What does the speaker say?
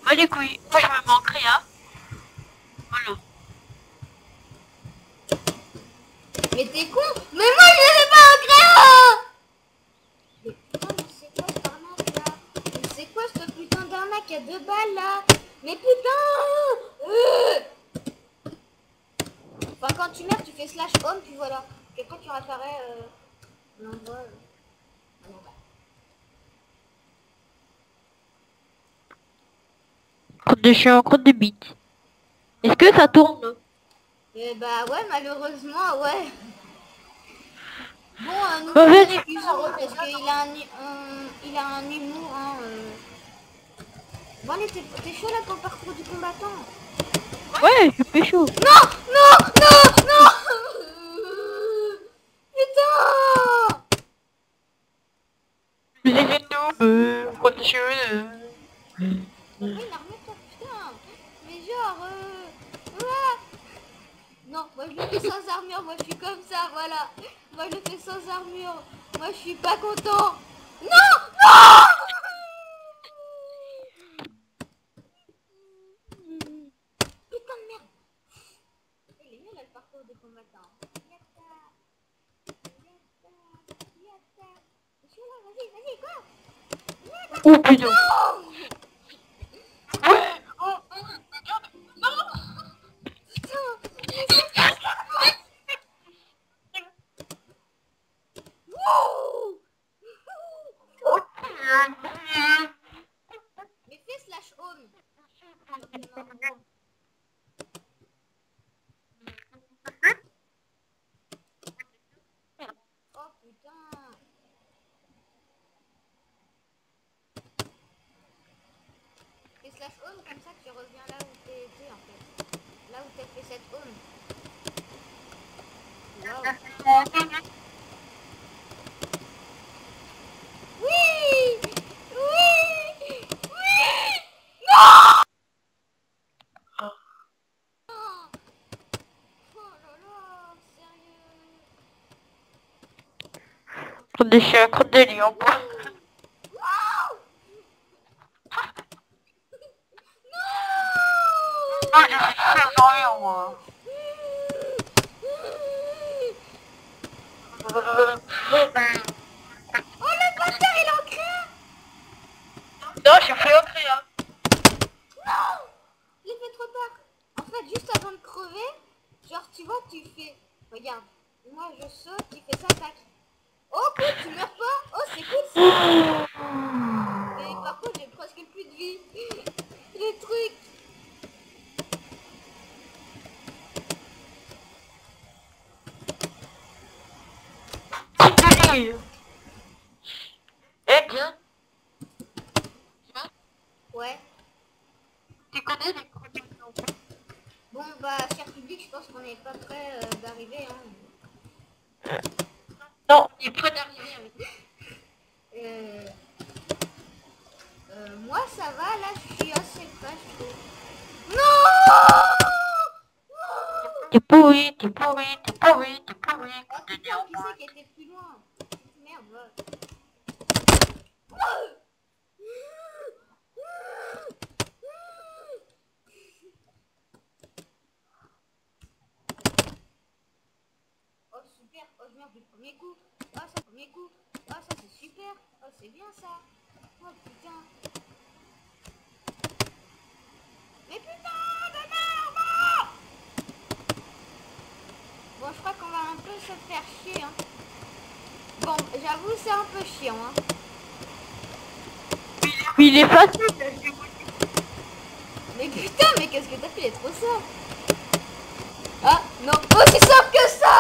Bah les couilles, moi je me manquerai, hein. Voilà. Mais t'es con. Mais moi je l'avais pas en crayon. Mais putain, mais c'est quoi cette arnaque là? Mais c'est quoi cette putain d'arnaque à 2 balles là? Mais putain Enfin quand tu meurs tu fais slash home puis voilà. Et quand tu réapparais l'envoi. Ah non, bah. Crotte de chien, crotte de bite. Est-ce que ça tourne? Eh bah ouais, malheureusement, ouais. Bon, nous Bah nous vas-y. excusons parce qu'il a il a un humour, hein. Bon, allez, t'es chaud là pour le parcours du combattant? Ouais, je suis chaud. Non, non, non, non. Putain. Les genoux, crotte de chien. T'as pas une armure, toi, putain. Mais genre, ouais. Non, moi je le fais sans armure, moi je suis comme ça, voilà. Moi je le fais sans armure. Moi je suis pas content. Non, non. Putain de merde. Il est nul là le parcours des combattants. Yatta. Yatta. Yatta. Je suis là, vas-y, quoi. Yatta. Oh putain. Non. Ouais. Oh, regarde. Non. Putain. Mais c'est... Wouh. Mais fais slash home. Oh putain. Fais slash home comme ça tu reviens là où t'es en fait. Là où t'as fait cette home. Wow. Oui. Oui. Oui. Non. Oh là là, sérieux. Crotte de chien, crotte de lion. Wow. Ah, je suis très ennuyant, moi. Oh le bâtard il est en crayon. Non, j'ai fait un crayon. Non. Je l'ai fait trop tard. En fait juste avant de crever, genre tu vois tu fais, regarde, moi je saute, tu fais ça, tac. Oh cool, tu meurs pas. Oh c'est cool ça. Mais par contre j'ai presque plus de vie. Le truc. Eh bien, Ouais. tu connais les crottes de lion? Bon bah cher public, je pense qu'on n'est pas prêt d'arriver. Hein. Non, il est prêt d'arriver avec. Moi ça va, là je suis assez prêt je trouve. Non. T'es pourri, t'es pourri, t'es pourri, t'es pourri, Oh crotte de putain, lion. qui c'est qui était plus loin? Merde, va. Oh super, oh je meurs du premier coup. Oh ça premier coup. Oh ça c'est super. Oh c'est bien ça. Oh putain. Mais putain de merde. Bon je crois qu'on va un peu se faire chier hein. Bon j'avoue c'est un peu chiant hein. Mais il est facile. Mais putain mais qu'est-ce que t'as fait, il est trop simple. Ah non, aussi simple que ça.